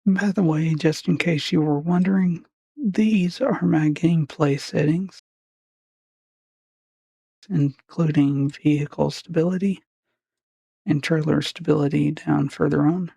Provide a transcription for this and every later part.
By the way, just in case you were wondering, these are my gameplay settings, including vehicle stability and trailer stability down further on.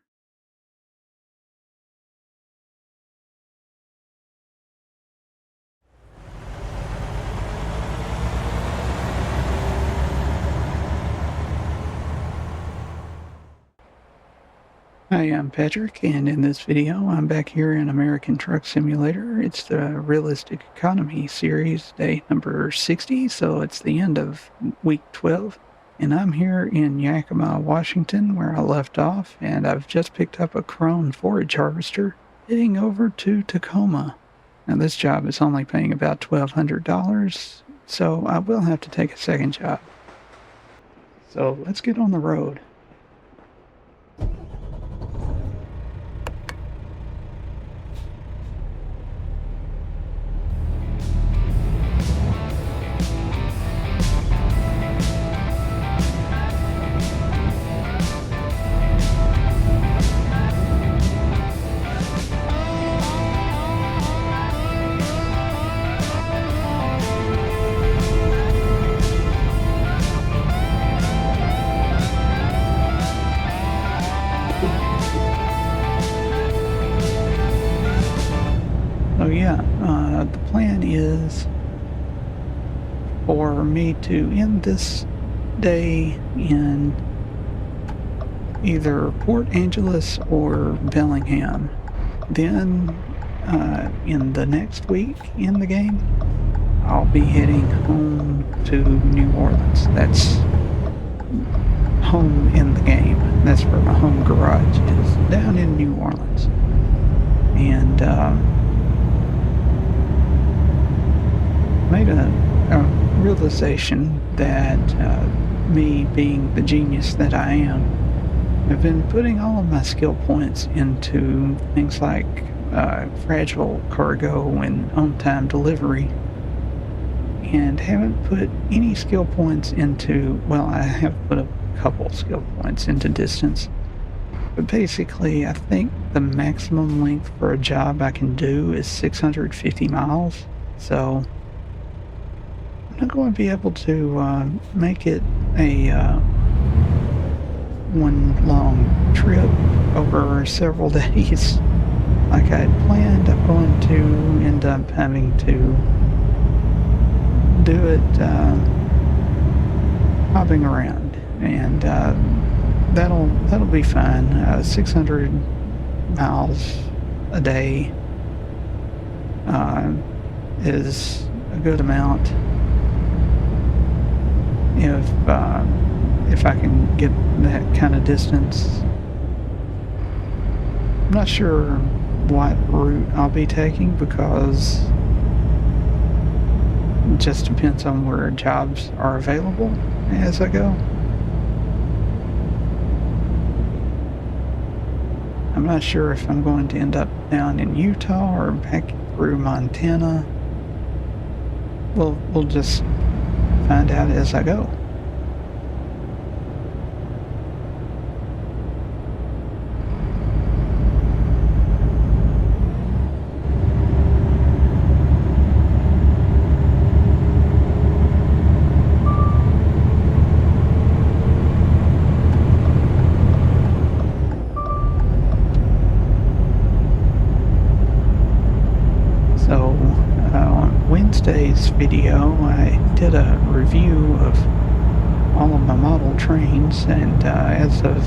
Hi, I'm Patrick, and in this video, I'm back here in American Truck Simulator. It's the Realistic Economy series, day number 60, so it's the end of week 12. And I'm here in Yakima, Washington, where I left off, and I've just picked up a Krone forage harvester, heading over to Tacoma. Now, this job is only paying about $1,200, so I will have to take a second job. So let's get on the road. So yeah, the plan is for me to end this day in either Port Angeles or Bellingham. Then, in the next week in the game, I'll be heading home to New Orleans. That's home in the game. That's where my home garage is, down in New Orleans. And made a realization that me being the genius that I am, I've been putting all of my skill points into things like fragile cargo and on-time delivery, and haven't put any skill points into, well, I have put a couple skill points into distance, but basically I think the maximum length for a job I can do is 650 miles, so I'm not going to be able to make it a one long trip over several days like I had planned. I'm going to end up having to do it hopping around, and that'll be fine. 600 miles a day is a good amount if I can get that kind of distance. I'm not sure what route I'll be taking because it just depends on where jobs are available as I go. I'm not sure if I'm going to end up down in Utah or back through Montana. We'll just find out as I go. So, on Wednesday's video, I did a review of all of my model trains, and as of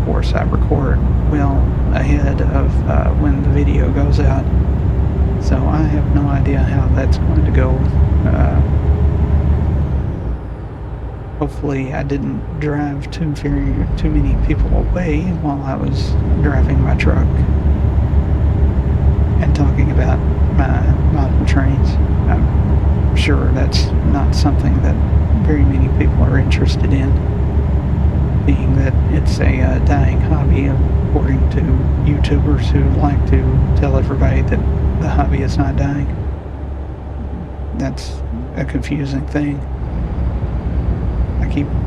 course, I record well ahead of when the video goes out, so I have no idea how that's going to go. Hopefully I didn't drive too many people away while I was driving my truck and talking about my model trains. I'm sure that's not something that very many people are interested in, being that it's a dying hobby, according to YouTubers who like to tell everybody that the hobby is not dying. That's a confusing thing.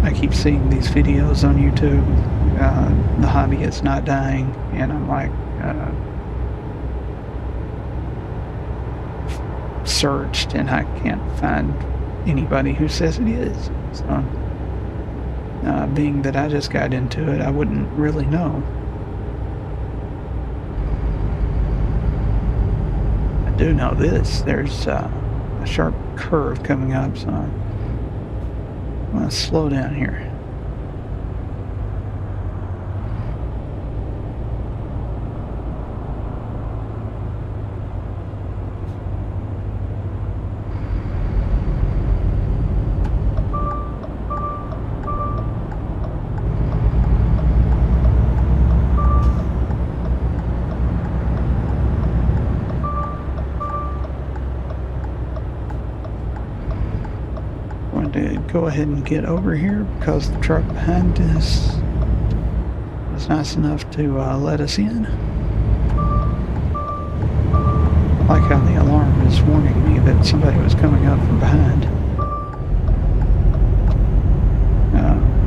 I keep seeing these videos on YouTube the hobby is not dying, and I'm like, searched, and I can't find anybody who says it is. So, being that I just got into it, I wouldn't really know. I do know this. There's a sharp curve coming up, so I'm going to slow down here. To go ahead and get over here because the truck behind us was nice enough to let us in. I like how the alarm is warning me that somebody was coming up from behind.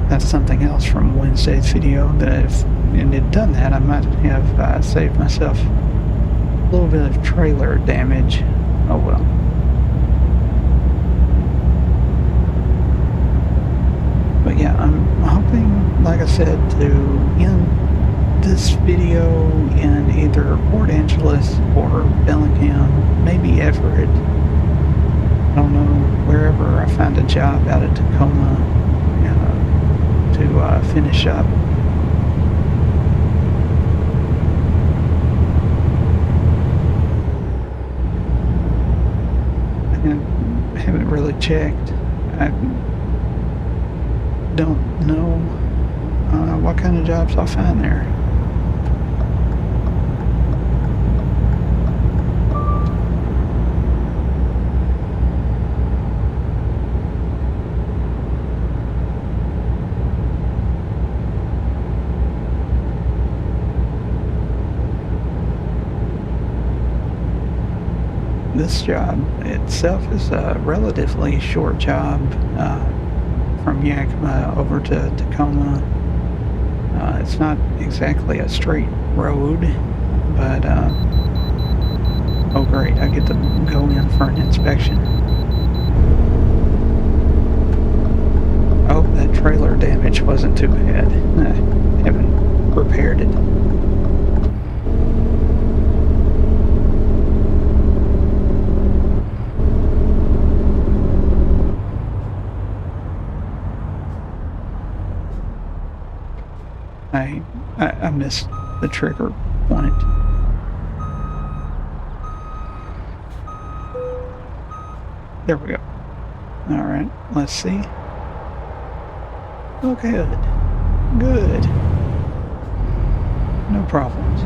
That's something else from Wednesday's video that if it had done that, I might have saved myself a little bit of trailer damage. Oh well. But yeah, I'm hoping, like I said, to end this video in either Port Angeles or Bellingham, maybe Everett. I don't know, wherever I find a job out of Tacoma to finish up. I haven't really checked. I don't know what kind of jobs I'll find there. This job itself is a relatively short job. From Yakima over to Tacoma. It's not exactly a straight road, but oh great, I get to go in for an inspection. Oh, that trailer damage wasn't too bad. I haven't repaired it. I missed the trigger point. There we go. Alright, let's see. Oh, good. Good. No problems.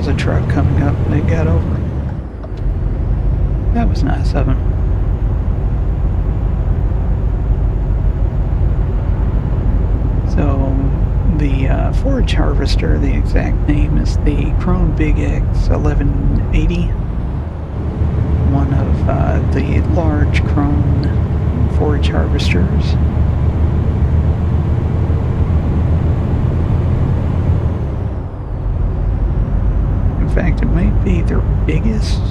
A truck coming up and they got over. That was nice of him. So the forage harvester, the exact name is the Krone Big X 1180, one of the large Krone forage harvesters. In fact, it might be their biggest.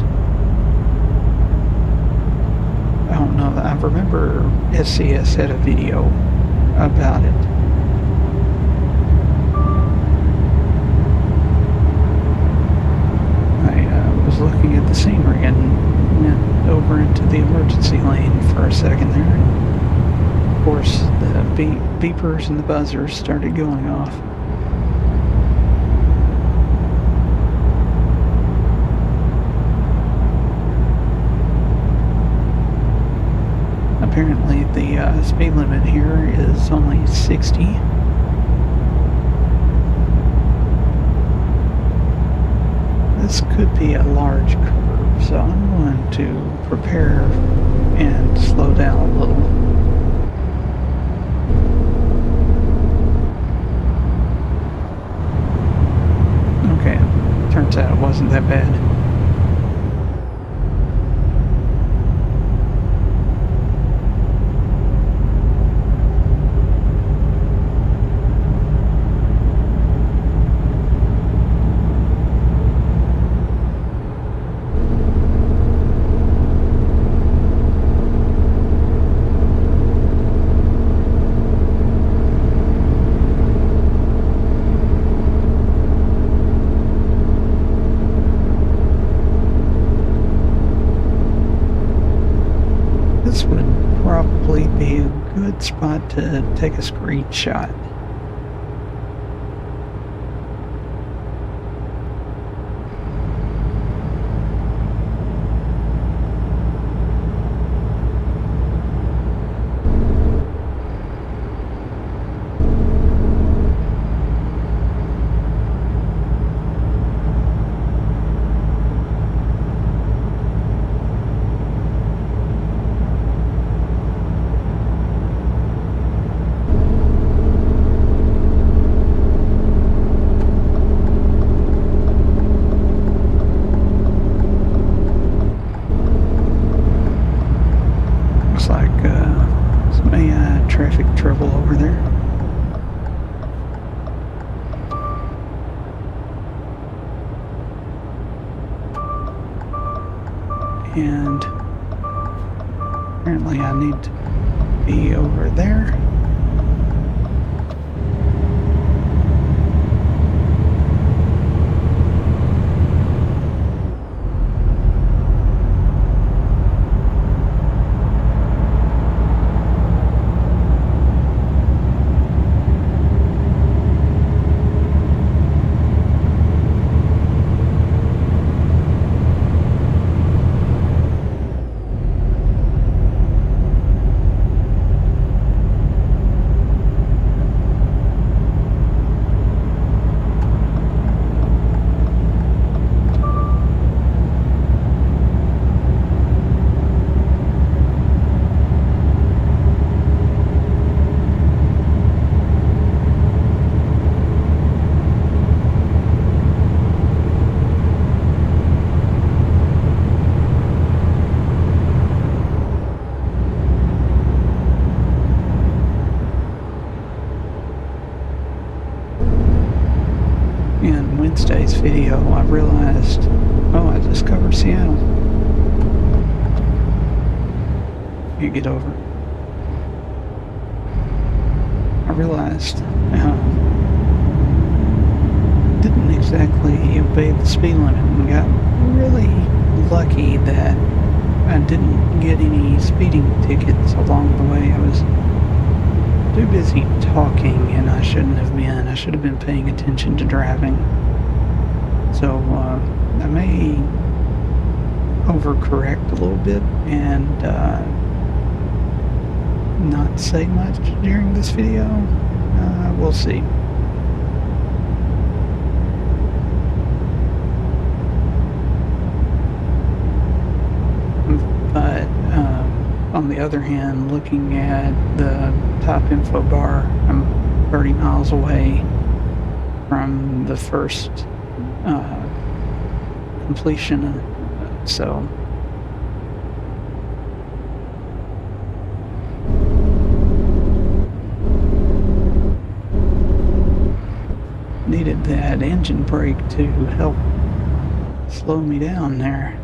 I don't know. I remember SCS had a video about it. I was looking at the scenery and went over into the emergency lane for a second there. And of course, the beepers and the buzzers started going off. Apparently the speed limit here is only 60. This could be a large curve. So I'm going to prepare and slow down a little. Okay, turns out it wasn't that bad. This would probably be a good spot to take a screenshot. Looks like some AI traffic trouble over there. And apparently I need to be over there. In Wednesday's video, I realized, oh, I discovered Seattle. You get over. I realized didn't exactly obey the speed limit and got really lucky that I didn't get any speeding tickets along the way. I was too busy talking, and I shouldn't have been. I should have been paying attention to driving. So I may overcorrect a little bit and not say much during this video. We'll see. But on the other hand, looking at the top info bar, I'm 30 miles away from the first completion, so needed that engine brake to help slow me down there.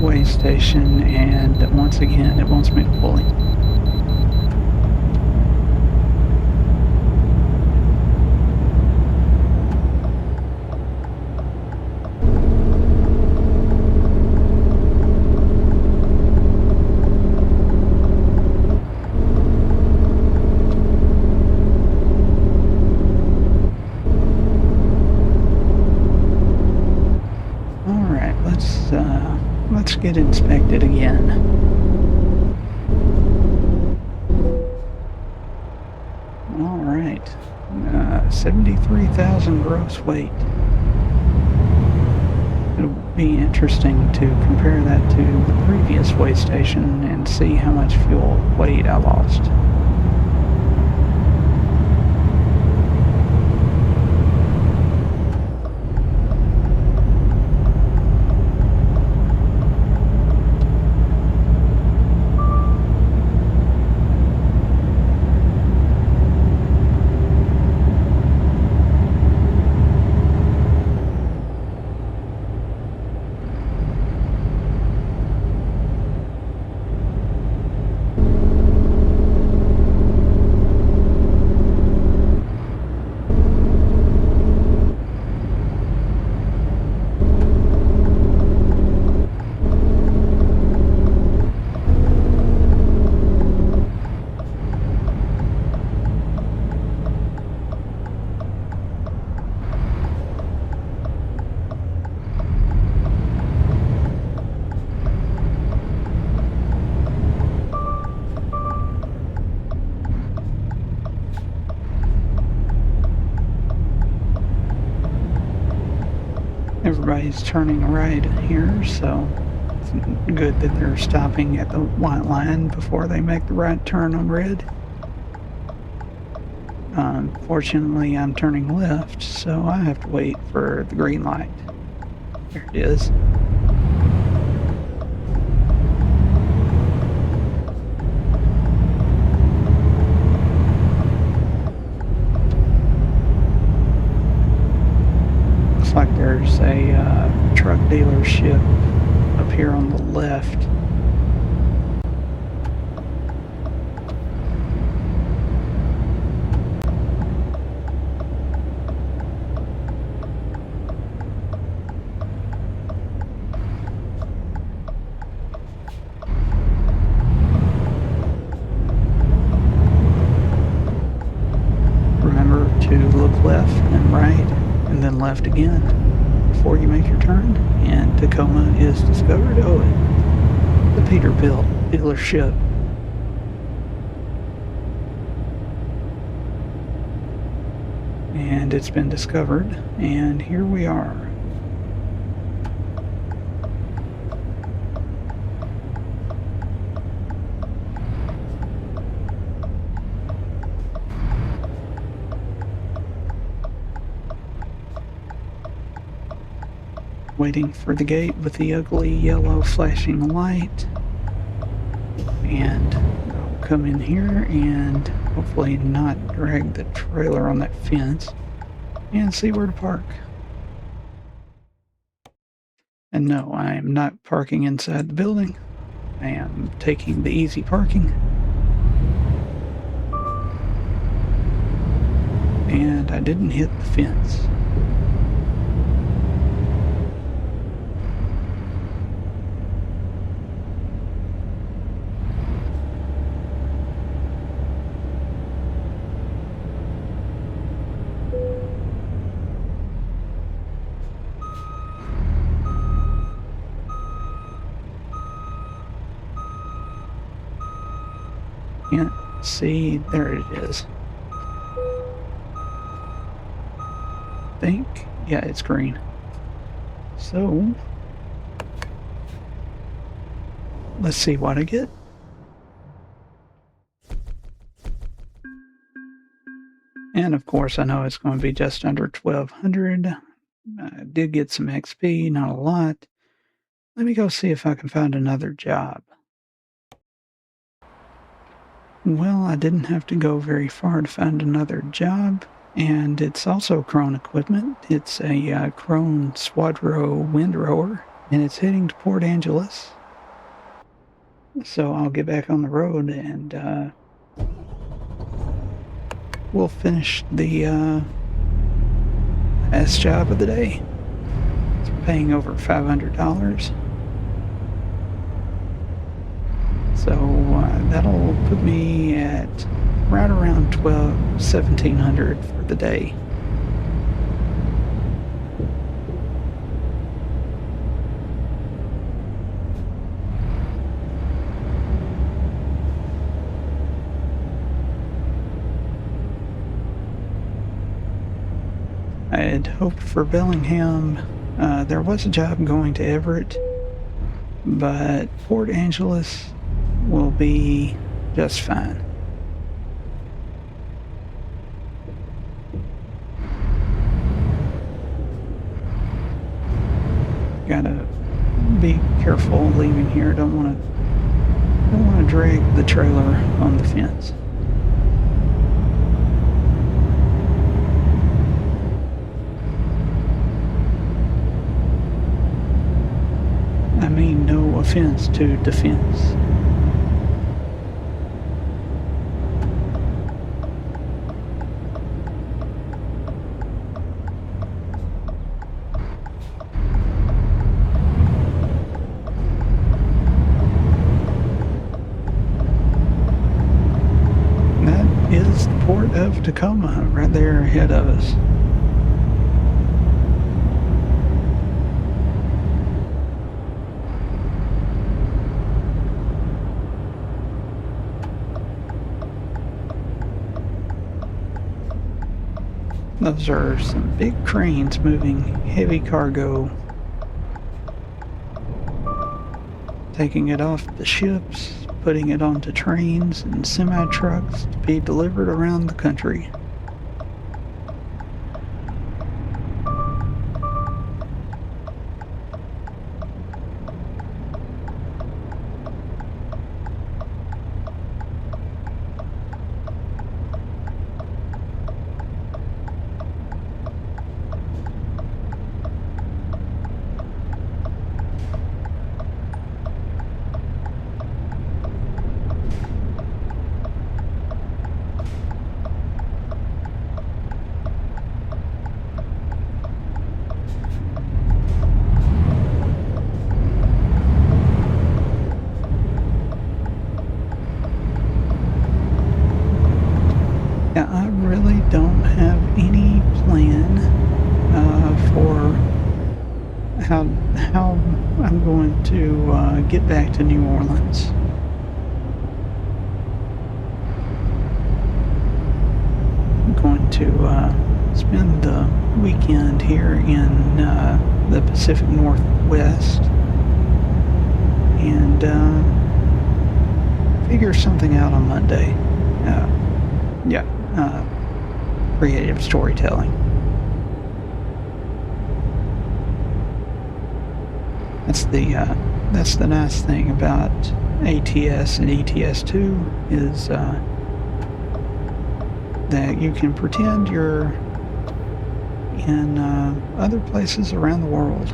Way station, and once again it wants me to pull in. get inspected again. All right, 73,000 gross weight. It'll be interesting to compare that to the previous weigh station and see how much fuel weight I lost. Everybody's turning right here, so it's good that they're stopping at the white line before they make the right turn on red. Unfortunately, I'm turning left, so I have to wait for the green light. There it is. Looks like there's a truck dealership up here on the left. Remember to look left and right and then left again before you make your turn. And Tacoma is discovered. Oh, the Peterbilt dealership. And it's been discovered, and here we are. Waiting for the gate with the ugly yellow flashing light, and I'll come in here and hopefully not drag the trailer on that fence and see where to park. And no, I am not parking inside the building. I am taking the easy parking. And I didn't hit the fence. Can't see. There it is. Think. Yeah, it's green. So let's see what I get. And of course, I know it's going to be just under 1,200. I did get some XP, not a lot. Let me go see if I can find another job. Well, I didn't have to go very far to find another job, and it's also Krone equipment. It's a Krone Swadro windrower, and it's heading to Port Angeles. So I'll get back on the road, and we'll finish the last job of the day. It's paying over $500. So that'll put me at right around $1,700 for the day. had hoped for Bellingham. There was a job going to Everett, but Port Angeles will be just fine. Gotta be careful leaving here. Don't want to drag the trailer on the fence. I mean, no offense to defense. That is the port of Tacoma right there ahead of us. Those are some big cranes moving heavy cargo, taking it off the ships, putting it onto trains and semi-trucks to be delivered around the country. Now, I really don't have any plan for how I'm going to get back to New Orleans. I'm going to spend the weekend here in the Pacific Northwest and figure something out on Monday. Creative storytelling. That's the nice thing about ATS and ETS2 is that you can pretend you're in other places around the world.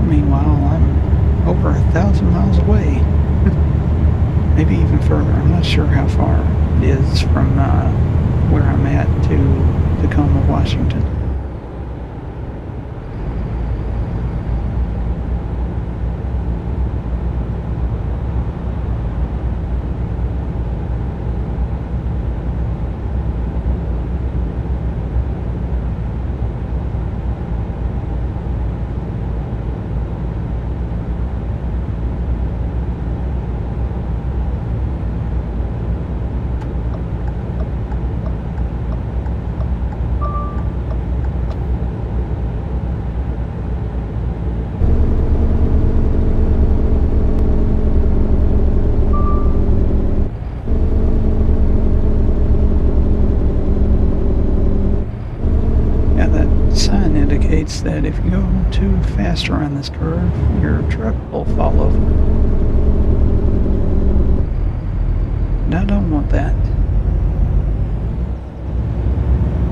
Meanwhile, I'm over 1,000 miles away, maybe even further. I'm not sure how far it is from where I'm at to Tacoma, Washington. Sign indicates that if you go too fast around this curve, your truck will fall over. And I don't want that.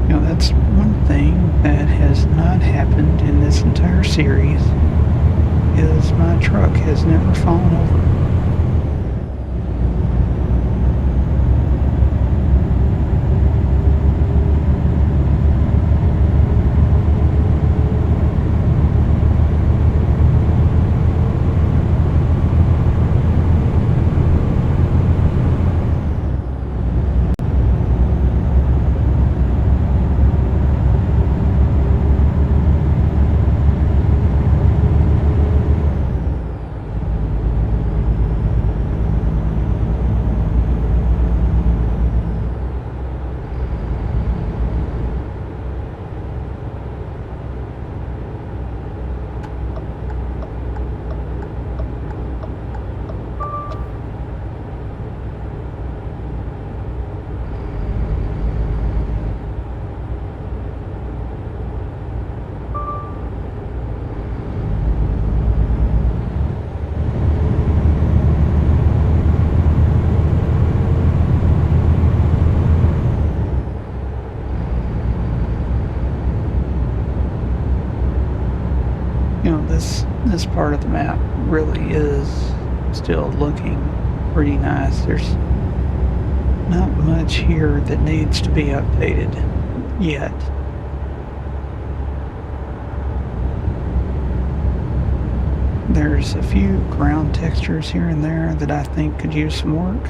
You know, that's one thing that has not happened in this entire series, is my truck has never fallen over. This part of the map really is still looking pretty nice. There's not much here that needs to be updated yet. There's a few ground textures here and there that I think could use some work.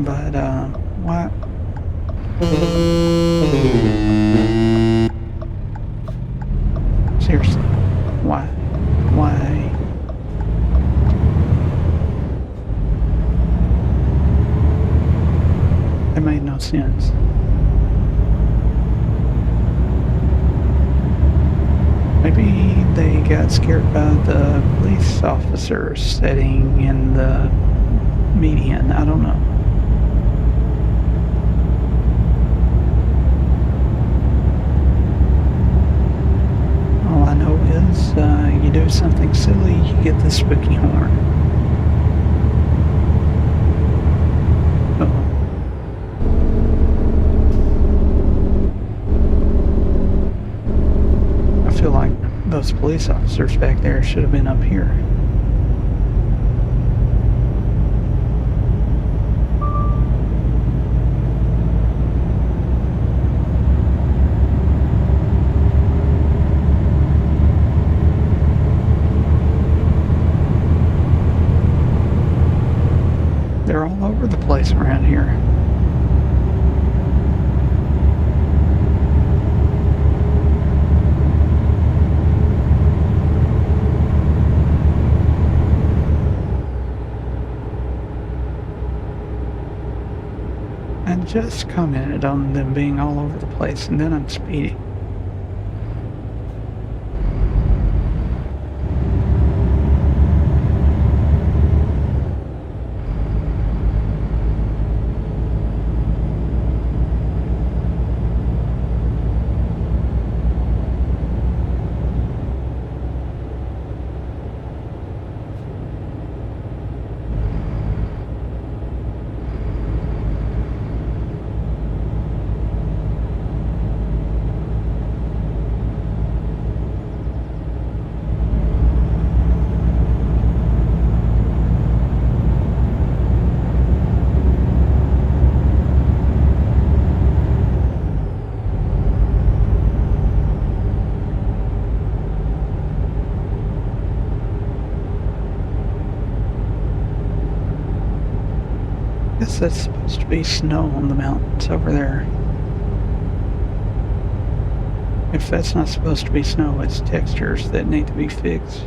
But, what? Seriously, why? Why? It made no sense. Maybe they got scared by the police officers sitting in the median. I don't know. All I know is you do something silly, you get the spooky horn. Uh-oh. I feel like those police officers back there should have been up here. They're all over the place around here. I just commented on them being all over the place, and then I'm speeding. I guess that's supposed to be snow on the mountains over there. If that's not supposed to be snow, it's textures that need to be fixed.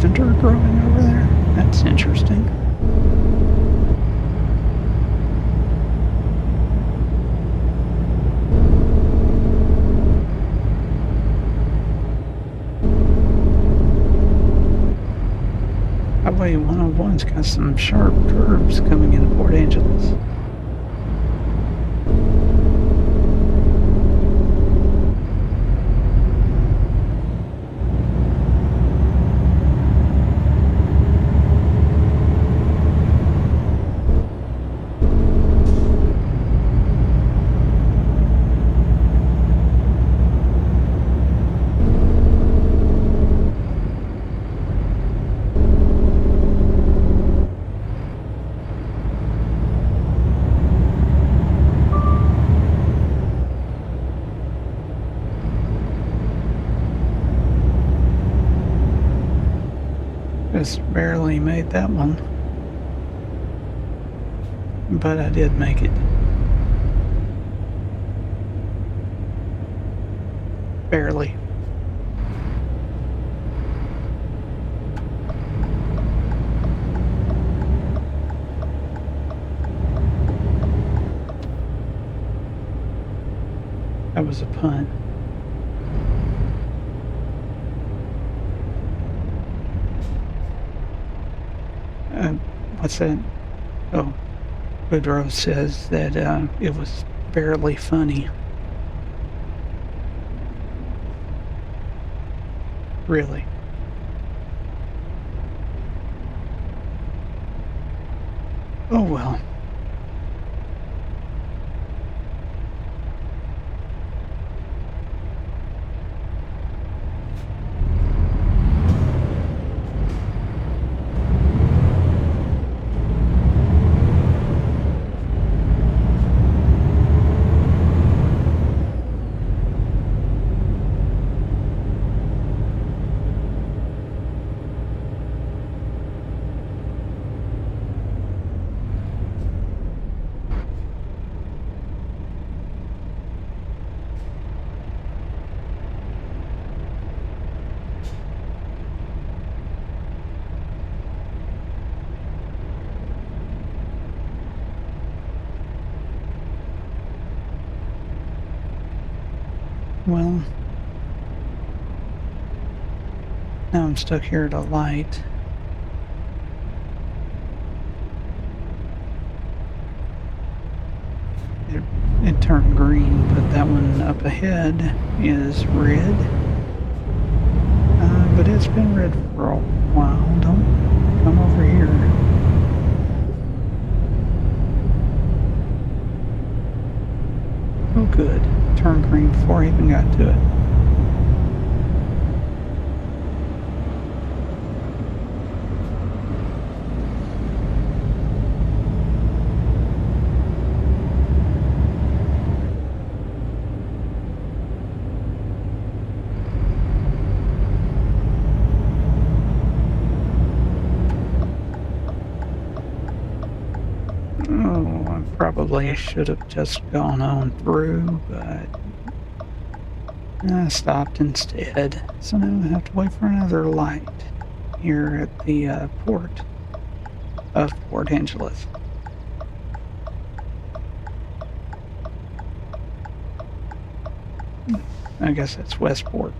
Lavender growing over there? That's interesting. Highway 101's got some sharp curves coming into Port Angeles. Just barely made that one. But I did make it. Barely. That was a pun. What's that? Oh, Woodrow says that it was barely funny. Really. Oh well. Well, now I'm stuck here at a light. It turned green, but that one up ahead is red. But it's been red for a while. Don't come over here. Oh good. Turned green before I even got to it. Oh, I probably should have just gone on through, but I stopped instead. So now I have to wait for another light here at the port of Port Angeles. I guess that's Westport.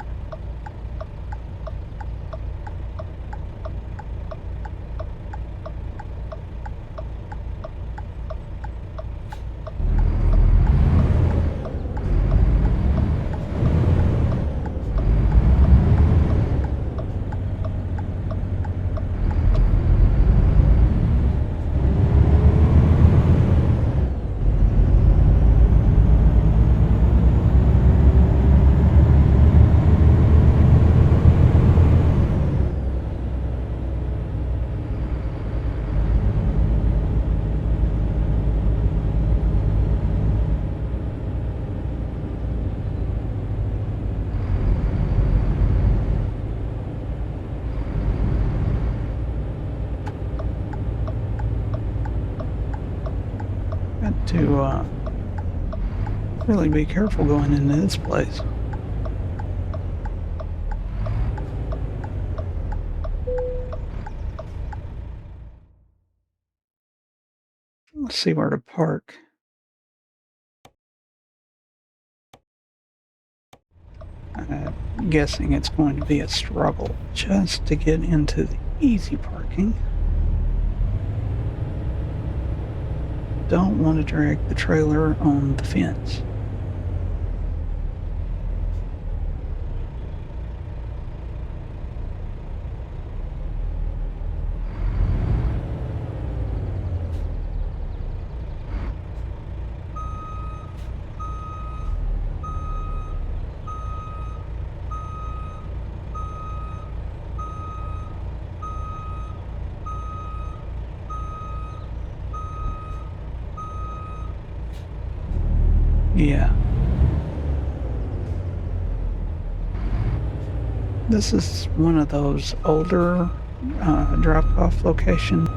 Got to really be careful going into this place. Let's see where to park. Guessing it's going to be a struggle just to get into the easy parking. Don't want to drag the trailer on the fence. Yeah. This is one of those older drop-off location.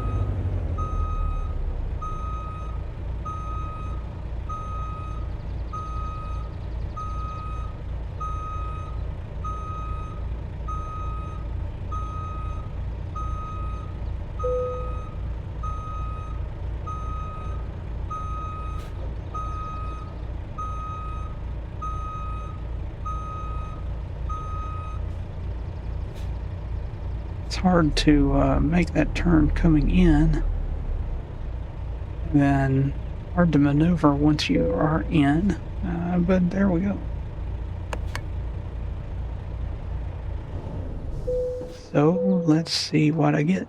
It's hard to make that turn coming in, and then hard to maneuver once you are in, but there we go. So let's see what I get.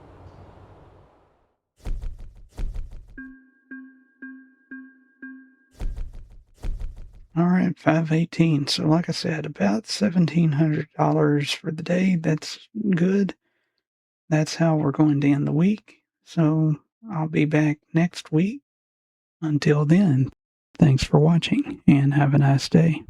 All right, 518. So like I said, about $1,700 for the day. That's good. That's how we're going to end the week. So I'll be back next week. Until then, thanks for watching and have a nice day.